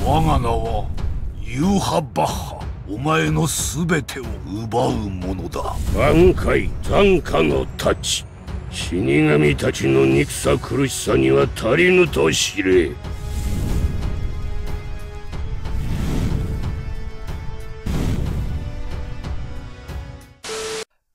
我が名はユーハ・バッハ。お前のすべてを奪うものだ。挽回残火の太刀。死神たちの憎さ苦しさには足りぬと知れ。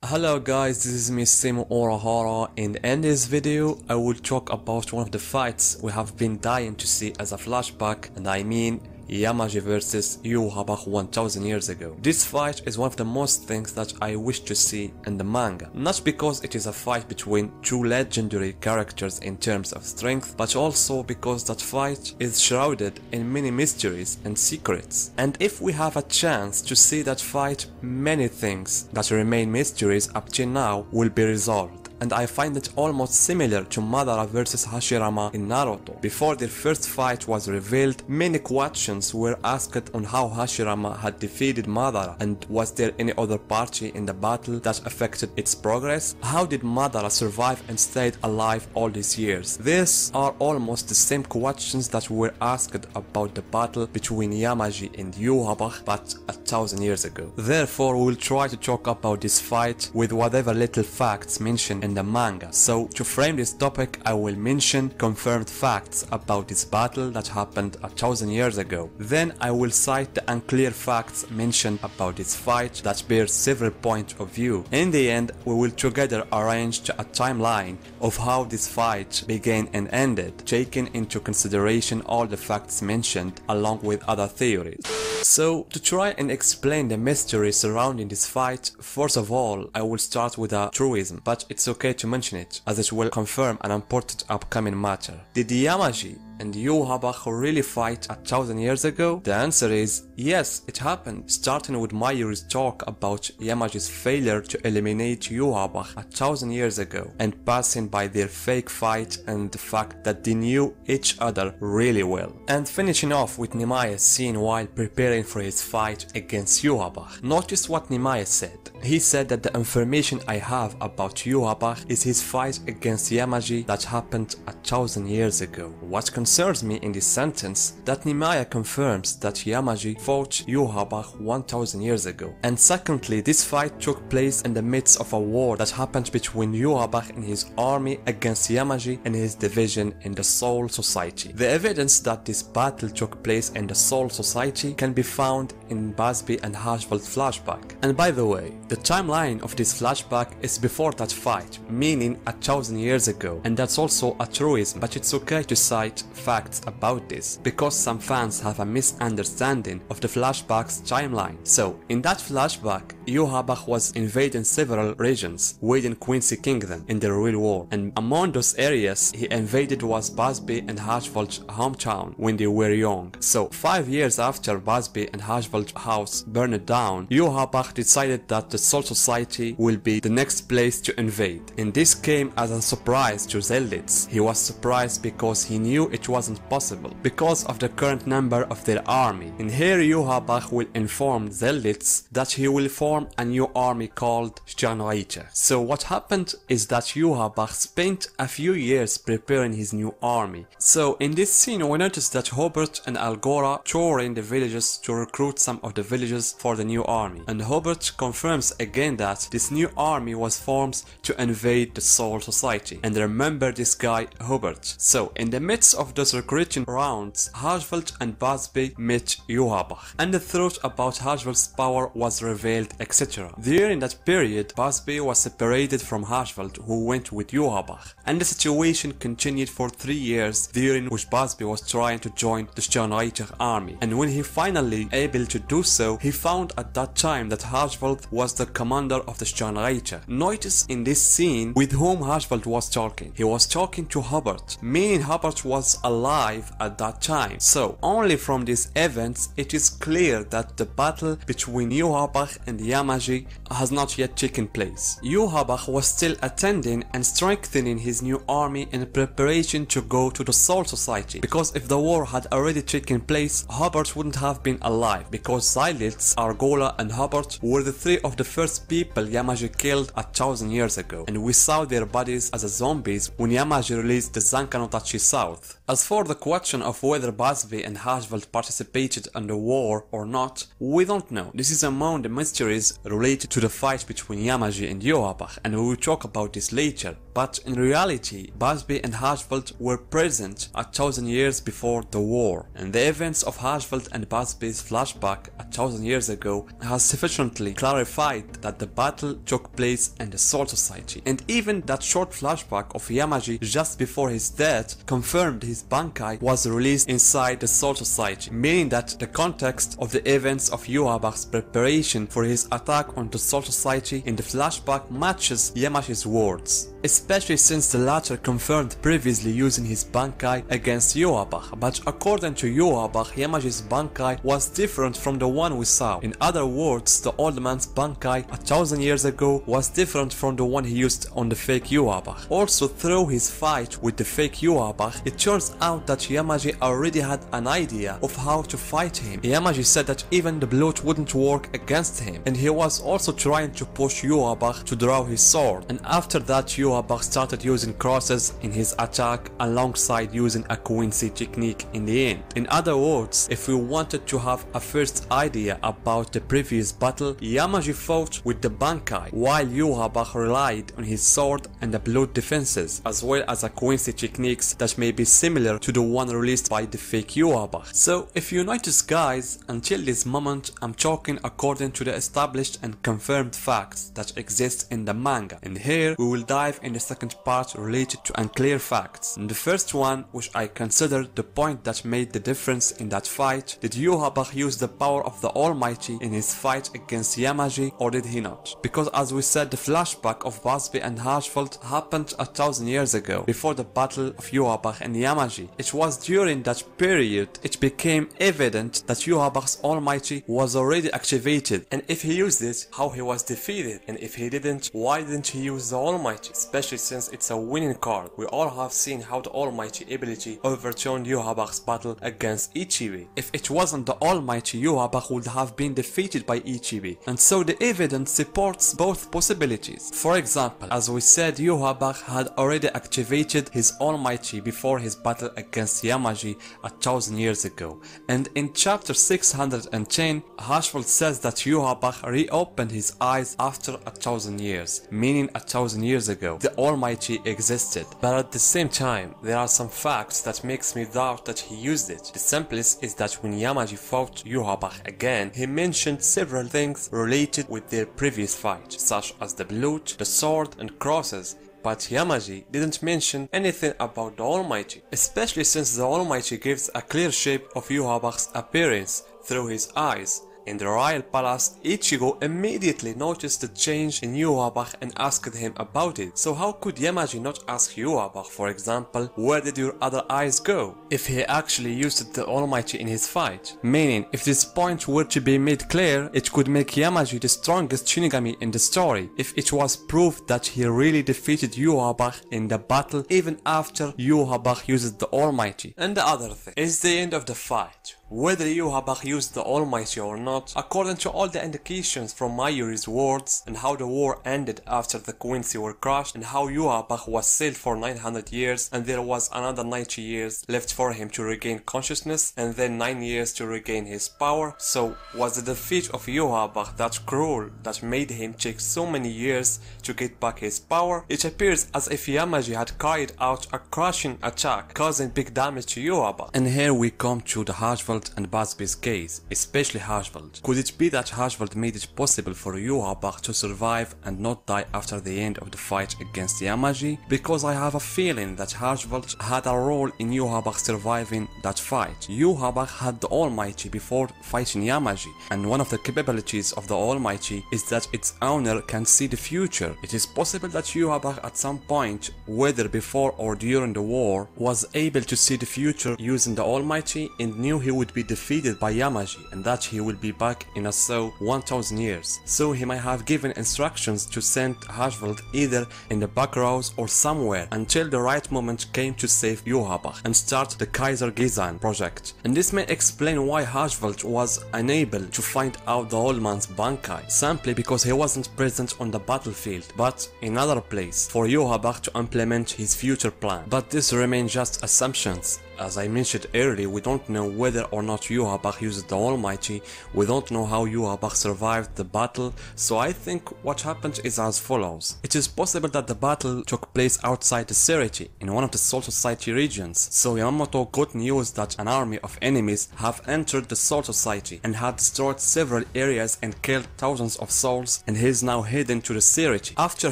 Hello guys, this is me Simo Orahara, and in this video I will talk about one of the fights we have been dying to see as a flashback, and I mean Yamaji vs Yhwach 1000 years ago. This fight is one of the most things that I wish to see in the manga, not because it is a fight between two legendary characters in terms of strength, but also because that fight is shrouded in many mysteries and secrets. And if we have a chance to see that fight, many things that remain mysteries up till now will be resolved. And I find it almost similar to Madara vs Hashirama in Naruto. Before their first fight was revealed, many questions were asked on how Hashirama had defeated Madara, and was there any other party in the battle that affected its progress? How did Madara survive and stayed alive all these years? These are almost the same questions that were asked about the battle between Yamaji and Yhwach but 1000 years ago. Therefore, we will try to talk about this fight with whatever little facts mentioned in the manga. So to frame this topic, I will mention confirmed facts about this battle that happened 1000 years ago. Then I will cite the unclear facts mentioned about this fight that bear several points of view. In the end, we will together arrange a timeline of how this fight began and ended, taking into consideration all the facts mentioned along with other theories. So to try and explain the mystery surrounding this fight, first of all I will start with a truism, but it's okay to mention it as it will confirm an important upcoming matter. Did Yamaji and Yhwach really fight 1000 years ago? The answer is yes, it happened, starting with Mayuri's talk about Yamaji's failure to eliminate Yhwach 1000 years ago, and passing by their fake fight and the fact that they knew each other really well. And finishing off with Nemaya's scene while preparing for his fight against Yhwach. Notice what Nemaya said. He said that the information I have about Yhwach is his fight against Yamaji that happened 1000 years ago. What concerns me in this sentence, that Nemaya confirms that Yamaji fought Yhwach 1000 years ago. And secondly, this fight took place in the midst of a war that happened between Yhwach and his army against Yamaji and his division in the Soul Society. The evidence that this battle took place in the Soul Society can be found in Busby and Haschwald's flashback. And by the way, the timeline of this flashback is before that fight, meaning 1000 years ago, and that's also a truism, but it's okay to cite facts about this, because some fans have a misunderstanding of the flashback's timeline. So, in that flashback, Yhwach was invading several regions within Quincy Kingdom in the real war, and among those areas he invaded was Busby and Haschwald's hometown when they were young. So, 5 years after Busby and Haschwald's house burned down, Yhwach decided that the Soul Society will be the next place to invade, and this came as a surprise to Zelditz. He was surprised because he knew it wasn't possible because of the current number of their army, and here Yhwach will inform Zelditz that he will form a new army called Sternreiter. So what happened is that Yhwach spent a few years preparing his new army. So in this scene we notice that Hobart and Algora tour in the villages to recruit some of the villagers for the new army, and Hobart confirms again that this new army was formed to invade the Soul Society. And remember this guy Hobart. So in the midst of those recruiting rounds, Haschwald and Busby met Yhwach, and the truth about Haschwald's power was revealed, etc. During that period, Busby was separated from Haschwald, who went with Yhwach, and the situation continued for 3 years, during which Busby was trying to join the Sternreiter army. And when he finally able to do so, he found at that time that Haschwald was the commander of the Sternreiter. Notice in this scene with whom Haschwald was talking. He was talking to Hobart, meaning Hobart was alive at that time. So only from these events it is clear that the battle between Yhwach and Yamaji has not yet taken place. Yhwach was still attending and strengthening his new army in preparation to go to the Soul Society, because if the war had already taken place, Hobart wouldn't have been alive, because Zelditz, Argola and Hobart were the three of the first people Yamaji killed 1,000 years ago, and we saw their bodies as zombies when Yamaji released the Zanka no Tachi South. As for the question of whether Busby and Haschwald participated in the war or not, we don't know. This is among the mysteries related to the fight between Yamaji and Yhwach, and we will talk about this later. But in reality, Busby and Haschwald were present 1,000 years before the war, and the events of Haschwald and Busby's flashback 1,000 years ago has sufficiently clarified that the battle took place in the Soul Society, and even that short flashback of Yamaji just before his death confirmed his Bankai was released inside the Soul Society, meaning that the context of the events of Yhwach's preparation for his attack on the Soul Society in the flashback matches Yamaji's words, especially since the latter confirmed previously using his Bankai against Yhwach. But according to Yhwach, Yamaji's Bankai was different from the one we saw. In other words, the old man's Bankai 1,000 years ago was different from the one he used on the fake Yhwach. Also, through his fight with the fake Yhwach, it turns out that Yamaji already had an idea of how to fight him. Yamaji said that even the blood wouldn't work against him, and he was also trying to push Yhwach to draw his sword. And after that, Yhwach started using crosses in his attack alongside using a Quincy technique in the end. In other words, if we wanted to have a first idea about the previous battle, Yamaji fought with the Bankai, while Yhwach relied on his sword and the blood defenses, as well as a Quincy techniques that may be similar to the one released by the fake Yhwach. So if you notice guys, until this moment I'm talking according to the established and confirmed facts that exist in the manga, and here we will dive in the second part related to unclear facts. In the first one, which I consider the point that made the difference in that fight, did Yhwach use the power of the Almighty in his fight against Yamaji or did he not? Because as we said, the flashback of Busby and Haschwald happened 1,000 years ago, before the battle of Yhwach and Yamaji. It was during that period it became evident that Yhwach's Almighty was already activated, and if he used it, how he was defeated, and if he didn't, why didn't he use the Almighty, especially since it's a winning card. We all have seen how the Almighty ability overturned Yhwach's battle against Ichibi. If it wasn't the Almighty, Yhwach would have been defeated by Ichibi, and so the evidence supports both possibilities. For example, as we said, Yhwach had already activated his Almighty before his battle against Yamaji 1,000 years ago, and in chapter 610, Haschwald says that Yhwach reopened his eyes after 1,000 years, meaning 1,000 years ago the Almighty existed. But at the same time, there are some facts that makes me doubt that he used it. The simplest is that when Yamaji fought Yhwach again, he mentioned several things related with their previous fight, such as the blood, the sword and crosses. But Yamaji didn't mention anything about the Almighty, especially since the Almighty gives a clear shape of Yhwach's appearance through his eyes. In the royal palace, Ichigo immediately noticed the change in Yhwach and asked him about it. So how could Yamaji not ask Yhwach, for example, where did your other eyes go, if he actually used the Almighty in his fight? Meaning, if this point were to be made clear, it could make Yamaji the strongest Shinigami in the story, if it was proved that he really defeated Yhwach in the battle even after Yhwach used the Almighty. And the other thing is the end of the fight. Whether Yhwach used the Almighty or not, according to all the indications from Mayuri's words, and how the war ended after the Quincy were crushed, and how Yhwach was sealed for 900 years, and there was another 90 years left for him to regain consciousness, and then 9 years to regain his power. So was the defeat of Yhwach that cruel that made him take so many years to get back his power? It appears as if Yamaji had carried out a crushing attack, causing big damage to Yhwach. And here we come to the Haschwald and Busby's case, especially Haschwald. Could it be that Haschwald made it possible for Yhwach to survive and not die after the end of the fight against Yamaji? Because I have a feeling that Haschwald had a role in Yhwach surviving that fight. Yhwach had the Almighty before fighting Yamaji, and one of the capabilities of the Almighty is that its owner can see the future. It is possible that Yhwach at some point, whether before or during the war, was able to see the future using the Almighty and knew he would would be defeated by Yamaji and that he will be back in a 1000 years. So he might have given instructions to send Haschwald either in the back rows or somewhere until the right moment came to save Yhwach and start the Kaiser Gizan project. And this may explain why Haschwald was unable to find out the old man's Bankai, simply because he wasn't present on the battlefield, but in another place, for Yhwach to implement his future plan. But this remains just assumptions. As I mentioned earlier, we don't know whether or not Yhwach used the Almighty, we don't know how Yhwach survived the battle, so I think what happened is as follows. It is possible that the battle took place outside the Sereti, in one of the Soul Society regions, so Yamamoto got news that an army of enemies have entered the Soul Society and had destroyed several areas and killed thousands of souls, and he is now heading to the Sereti. After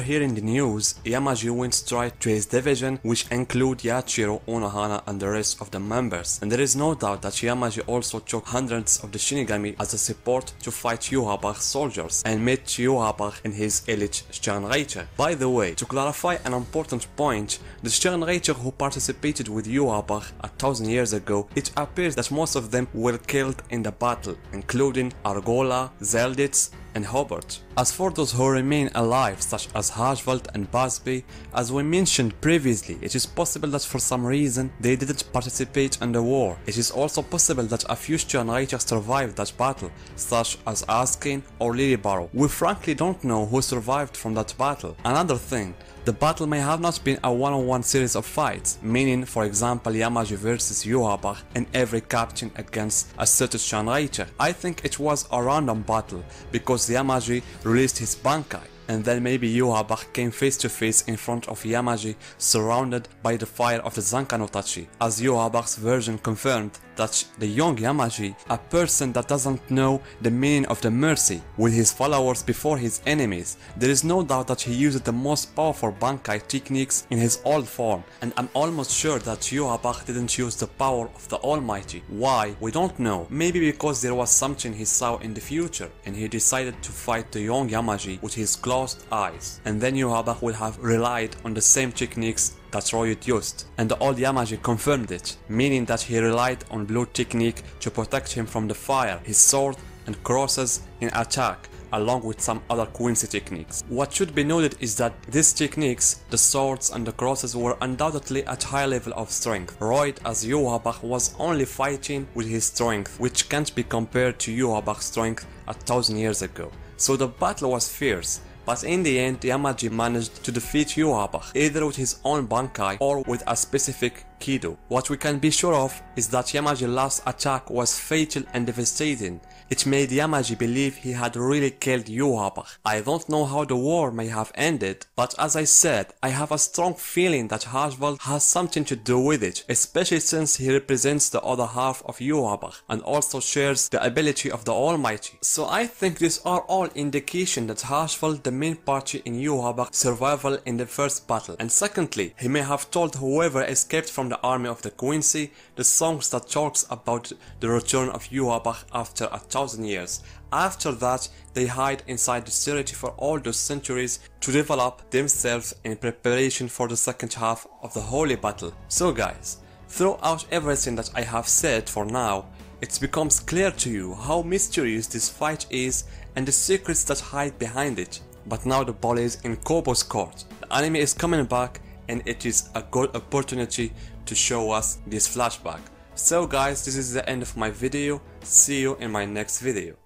hearing the news, Yamaji went straight to his division, which include Yachiro, Unohana and the rest of the members, and there is no doubt that Yamaji also took hundreds of the Shinigami as a support to fight Yhwach's soldiers and met Yhwach in his elite Sternreiter. By the way, to clarify an important point, the Sternreiter who participated with Yhwach 1000 years ago, it appears that most of them were killed in the battle, including Argola, Zelditz, and Hobart. As for those who remain alive, such as Haschwald and Busby, as we mentioned previously, it is possible that for some reason they didn't participate in the war. It is also possible that a few Sternreiter survived that battle, such as Askin or Lilibaro. We frankly don't know who survived from that battle. Another thing, the battle may have not been a one-on-one series of fights, meaning for example Yamaji versus Yhwach and every captain against a certain Sternreiter. I think it was a random battle because Yamaji released his Bankai, and then maybe Yhwach came face to face in front of Yamaji surrounded by the fire of the Zankanotachi, as Yhwach's version confirmed that the young Yamaji, a person that doesn't know the meaning of the mercy, with his followers before his enemies. There is no doubt that he used the most powerful Bankai techniques in his old form, and I'm almost sure that Yhwach didn't use the power of the Almighty. Why? We don't know. Maybe because there was something he saw in the future and he decided to fight the young Yamaji with his closed eyes, and then Yhwach would have relied on the same techniques that Royut used, and the old Yamaji confirmed it, meaning that he relied on blue technique to protect him from the fire, his sword and crosses in attack, along with some other Quincy techniques. What should be noted is that these techniques, the swords and the crosses, were undoubtedly at high level of strength. Royut as Yhwach was only fighting with his strength, which can't be compared to Yhwach's strength 1000 years ago. So the battle was fierce, but in the end Yamaji managed to defeat Yhwach either with his own Bankai or with a specific Kido. What we can be sure of is that Yamaji's last attack was fatal and devastating. It made Yamaji believe he had really killed Yhwach. I don't know how the war may have ended, but as I said, I have a strong feeling that Haschwald has something to do with it, especially since he represents the other half of Yhwach and also shares the ability of the Almighty. So I think these are all indication that Haschwald, the main party in Yhwach's survival in the first battle, and secondly, he may have told whoever escaped from the army of the Quincy the songs that talks about the return of Yhwach after 1000 years. After that, they hide inside the Sereti for all those centuries to develop themselves in preparation for the second half of the holy battle. So guys, throughout everything that I have said for now, it becomes clear to you how mysterious this fight is and the secrets that hide behind it. But now the ball is in Kobo's court. The anime is coming back and it is a good opportunity to show us this flashback. So guys, this is the end of my video. See you in my next video.